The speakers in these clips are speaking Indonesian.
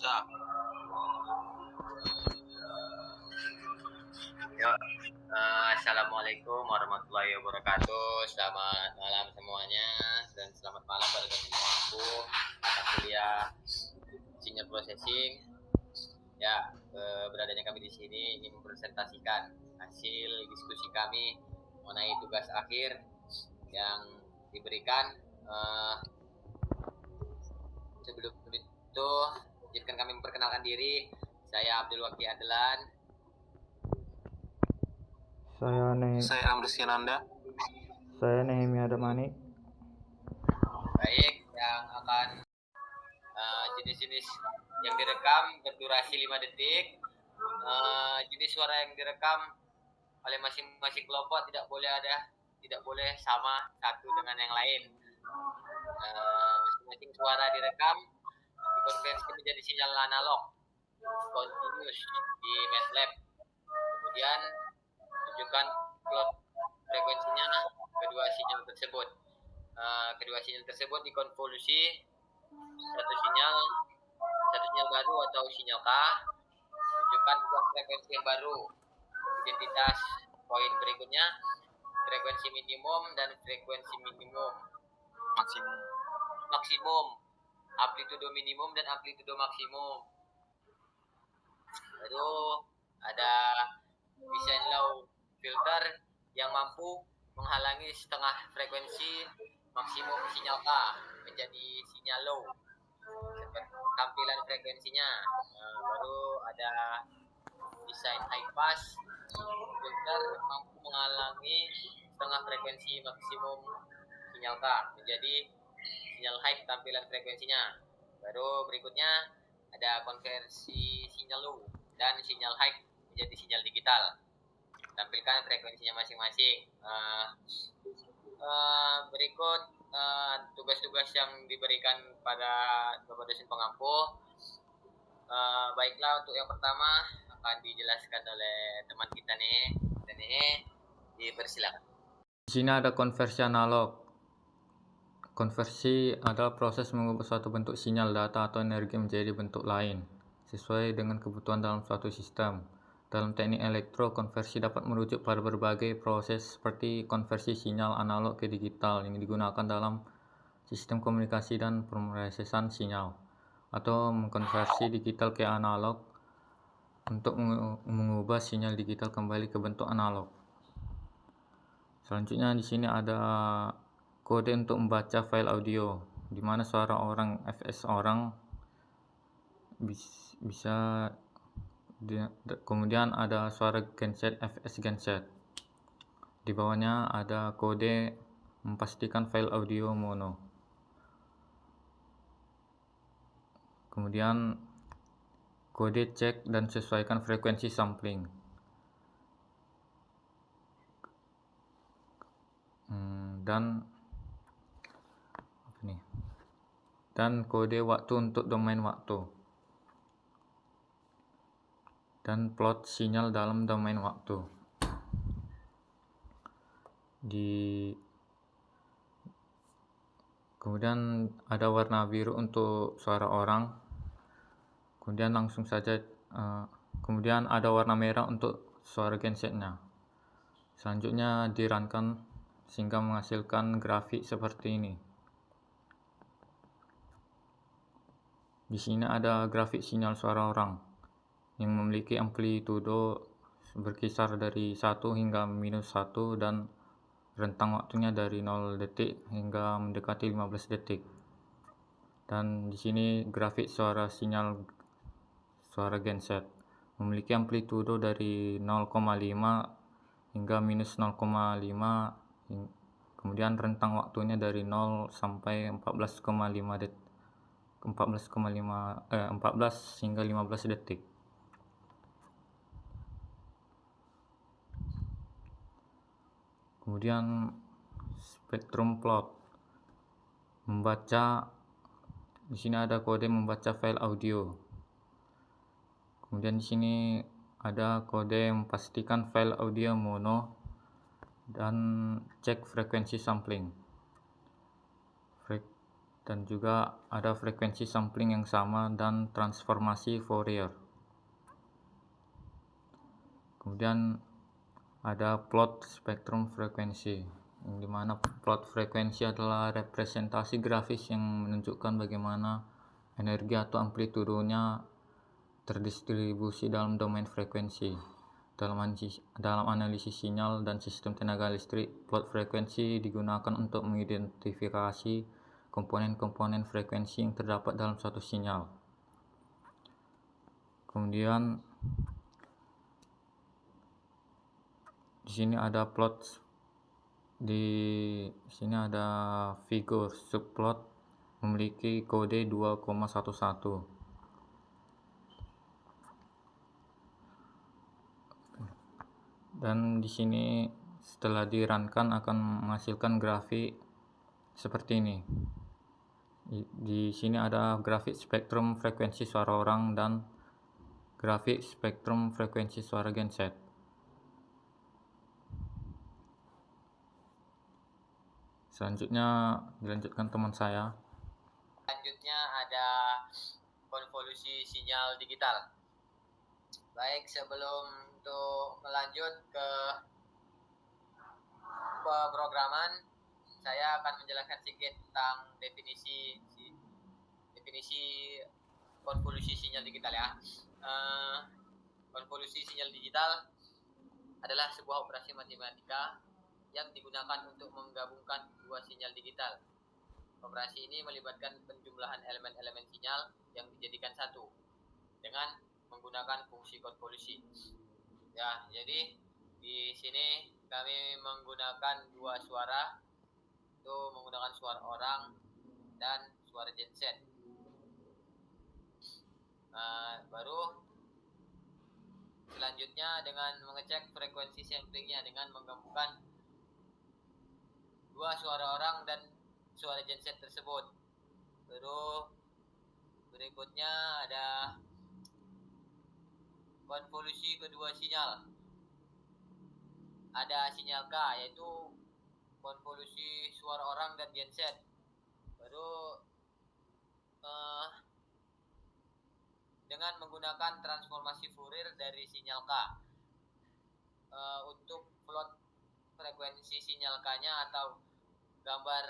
Mantap. Yuk, Assalamualaikum warahmatullahi wabarakatuh. Selamat malam semuanya dan selamat malam pada teman-temanku mata kuliah Signal Processing. Ya, beradanya kami di sini ingin mempresentasikan hasil diskusi kami mengenai tugas akhir yang diberikan. Sebelum itu, izinkan kami memperkenalkan diri. Saya Abdul Waki Adelan. Saya Amris Yananda. Saya Nehemia Damani. Baik, yang akan jenis-jenis yang direkam berdurasi 5 detik. Jenis suara yang direkam oleh masing-masing kelompok tidak boleh sama satu dengan yang lain. Masing-masing suara direkam dikonversi menjadi sinyal analog continuous di MATLAB. Kemudian tunjukkan plot frekuensinya kedua sinyal tersebut. Kedua sinyal tersebut dikonvolusi satu sinyal baru atau sinyal K. Tunjukkan plot frekuensi yang baru. Identitas poin berikutnya frekuensi minimum dan frekuensi maksimum, amplitudo minimum dan amplitudo maksimum. Lalu ada desain low filter yang mampu menghalangi setengah frekuensi maksimum sinyal K menjadi sinyal low. Seperti tampilan frekuensinya. Baru ada desain high pass filter mampu menghalangi setengah frekuensi maksimum sinyal K menjadi sinyal high tampilan frekuensinya. Baru berikutnya ada konversi sinyal low dan sinyal high menjadi sinyal digital. Tampilkan frekuensinya masing-masing. Berikut tugas-tugas yang diberikan pada Bapak dosen pengampu. Baiklah, untuk yang pertama akan dijelaskan oleh teman kita nih. Dipersilakan. Di sini ada konversi analog. Konversi adalah proses mengubah suatu bentuk sinyal data atau energi menjadi bentuk lain, sesuai dengan kebutuhan dalam suatu sistem. Dalam teknik elektro, konversi dapat merujuk pada berbagai proses seperti konversi sinyal analog ke digital yang digunakan dalam sistem komunikasi dan pemrosesan sinyal, atau mengkonversi digital ke analog untuk mengubah sinyal digital kembali ke bentuk analog. Selanjutnya di sini ada kode untuk membaca file audio, di mana suara orang fs orang bisa kemudian ada suara genset fs genset. Di bawahnya ada kode memastikan file audio mono. Kemudian kode cek dan sesuaikan frekuensi sampling. Dan kode waktu untuk domain waktu. Dan plot sinyal dalam domain waktu. Kemudian ada warna biru untuk suara orang. Kemudian kemudian ada warna merah untuk suara gensetnya. Selanjutnya dirunkan sehingga menghasilkan grafik seperti ini. Di sini ada grafik sinyal suara orang yang memiliki amplitudo berkisar dari 1 hingga -1 dan rentang waktunya dari 0 detik hingga mendekati 15 detik. Dan di sini grafik sinyal suara genset memiliki amplitudo dari 0,5 hingga -0,5, kemudian rentang waktunya dari 0 sampai 14,5 detik. 14 hingga 15 detik. Kemudian spektrum plot membaca. Di sini ada kode membaca file audio. Kemudian di sini ada kode memastikan file audio mono dan cek frekuensi sampling. dan juga ada frekuensi sampling yang sama dan transformasi Fourier. Kemudian ada plot spektrum frekuensi, yang dimana plot frekuensi adalah representasi grafis yang menunjukkan bagaimana energi atau amplitudonya terdistribusi dalam domain frekuensi. Dalam analisis sinyal dan sistem tenaga listrik, plot frekuensi digunakan untuk mengidentifikasi komponen-komponen frekuensi yang terdapat dalam suatu sinyal. Kemudian di sini ada figur subplot memiliki kode 2,11. Dan di sini setelah di-runkan akan menghasilkan grafik seperti ini. Di sini ada grafik spektrum frekuensi suara orang dan grafik spektrum frekuensi suara genset. Selanjutnya dilanjutkan teman saya. Selanjutnya ada konvolusi sinyal digital. Baik, sebelum untuk melanjut ke pemrograman, saya akan menjelaskan sedikit tentang definisi konvolusi sinyal digital ya. Konvolusi sinyal digital adalah sebuah operasi matematika yang digunakan untuk menggabungkan dua sinyal digital. Operasi ini melibatkan penjumlahan elemen-elemen sinyal yang dijadikan satu dengan menggunakan fungsi konvolusi. Ya, jadi di sini kami menggunakan dua suara, itu menggunakan suara orang dan suara genset. Baru selanjutnya dengan mengecek frekuensi samplingnya dengan menggabungkan dua suara orang dan suara genset tersebut. Baru berikutnya ada konvolusi kedua sinyal. Ada sinyal K, yaitu konvolusi suara orang dan genset. Baru dengan menggunakan transformasi Fourier dari sinyal K. Untuk plot frekuensi sinyal K-nya atau gambar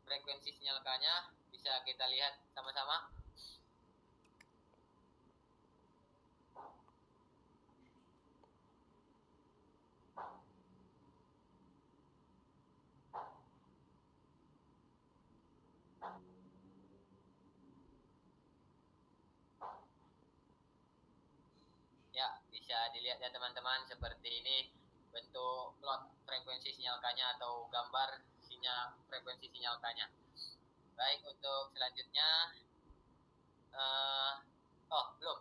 frekuensi sinyal K-nya bisa kita lihat sama-sama. Ya, bisa dilihat ya teman-teman, seperti ini bentuk plot frekuensi sinyal K-nya atau gambar frekuensi sinyal K-nya. Baik, untuk selanjutnya belum.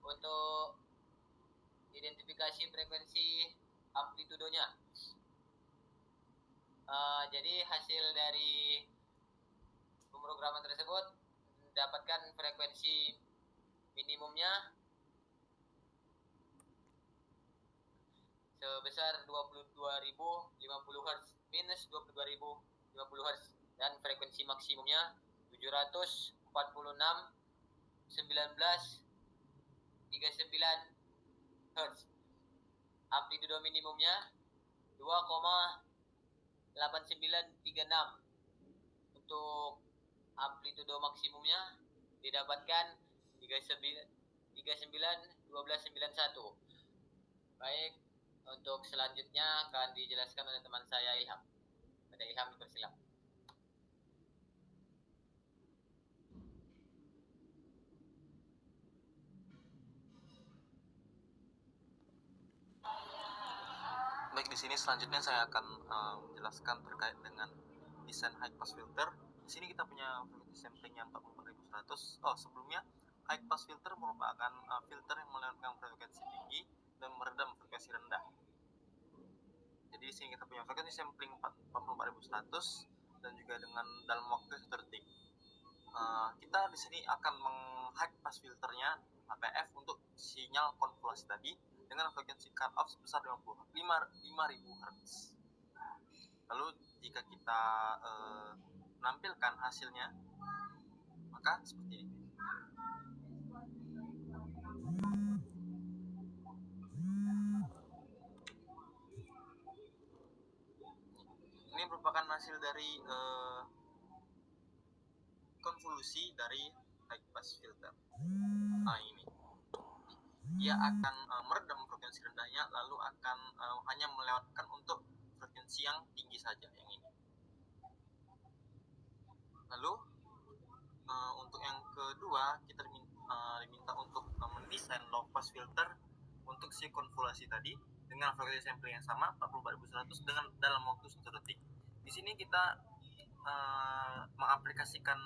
Untuk identifikasi frekuensi amplitudonya. Jadi hasil dari pemrograman tersebut mendapatkan frekuensi minimumnya sebesar 22.050 Hz minus 22.050 Hz dan frekuensi maksimumnya 746.19.39 Hz. Amplitudo minimumnya 2,8936. Untuk amplitudo maksimumnya didapatkan 39.1291. Baik, untuk selanjutnya akan dijelaskan oleh teman saya Ilham. Pada Ilham dipersilakan. Baik, di sini selanjutnya saya akan menjelaskan terkait dengan desain high pass filter. Di sini kita punya frekuensi sampling yang 44.100. Sebelumnya high pass filter merupakan filter yang menggunakan frekuensi tinggi dan meredam frekuensi rendah. Jadi di sini kita punya frekuensi sampling 44.100 dan juga dengan dalam waktu detik. Kita di sini akan meng-high pass filternya HPF untuk sinyal konvolusi tadi dengan frekuensi cut off sebesar 5.000 Hz. Lalu jika kita menampilkan hasilnya Maka seperti ini. Ini merupakan hasil dari konvolusi dari high pass filter. Nah, ini dia akan meredam frekuensi rendahnya, lalu akan hanya melewatkan untuk frekuensi yang tinggi saja, yang ini. Lalu untuk yang kedua, kita diminta untuk mendesain low pass filter untuk si konvolusi tadi dengan frekuensi sampling yang sama 44.100 dengan dalam waktu 1 detik. Di sini kita mengaplikasikan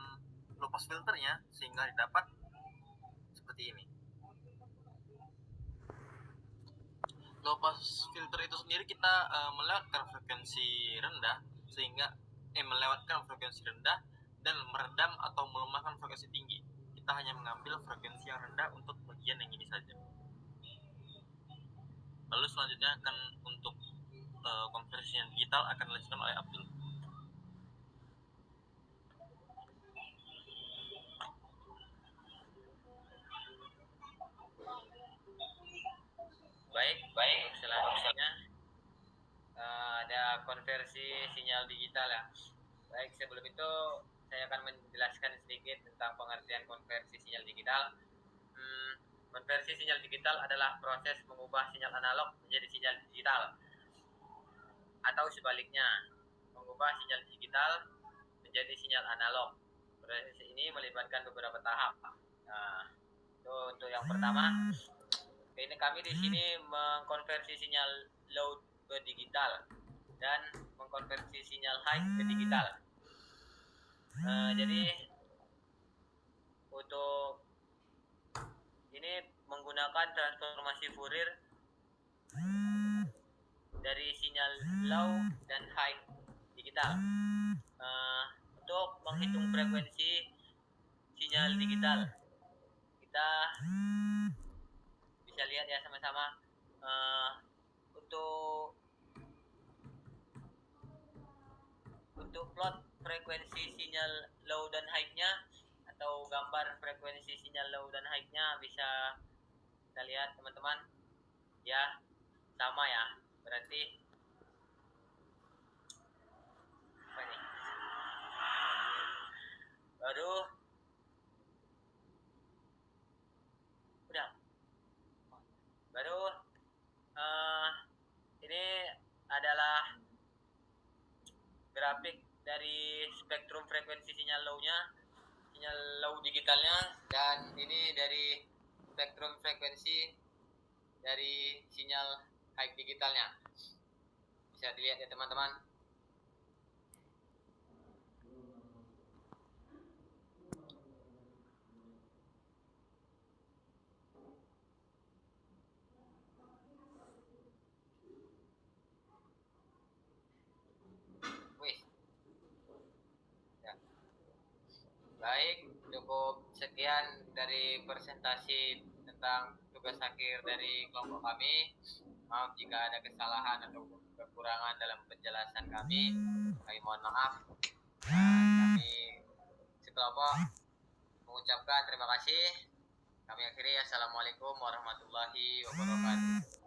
low pass filternya sehingga didapat seperti ini. Low pass filter itu sendiri kita melewatkan frekuensi rendah sehingga melewatkan frekuensi rendah dan meredam atau melemahkan frekuensi tinggi. Kita hanya mengambil frekuensi yang rendah untuk bagian yang ini saja. Lalu selanjutnya akan untuk konversi yang digital akan dilakukan oleh Abdul. Baik, selanjutnya ada konversi sinyal digital ya. Baik, sebelum itu saya akan menjelaskan sedikit tentang pengertian konversi sinyal digital. Konversi sinyal digital adalah proses mengubah sinyal analog menjadi sinyal digital, atau sebaliknya, mengubah sinyal digital menjadi sinyal analog. Proses ini melibatkan beberapa tahap. Nah, itu untuk yang pertama, ini kami di sini mengkonversi sinyal low ke digital dan mengkonversi sinyal high ke digital. Jadi untuk ini menggunakan transformasi Fourier dari sinyal low dan high digital. Untuk menghitung frekuensi sinyal digital, kita bisa lihat ya sama-sama. Untuk plot frekuensi sinyal low dan high-nya atau gambar frekuensi sinyal low dan high-nya bisa kita lihat teman-teman ya, sama ya, berarti apa nih, baru ini adalah grafik dari spektrum frekuensi sinyal low digitalnya, dan ini dari spektrum frekuensi dari sinyal high digitalnya. Bisa dilihat ya teman-teman. Baik, cukup sekian dari presentasi tentang tugas akhir dari kelompok kami. Maaf jika ada kesalahan atau kekurangan dalam penjelasan kami. Kami mohon maaf. Kami sekelompok mengucapkan terima kasih. Kami akhiri. Assalamualaikum warahmatullahi wabarakatuh.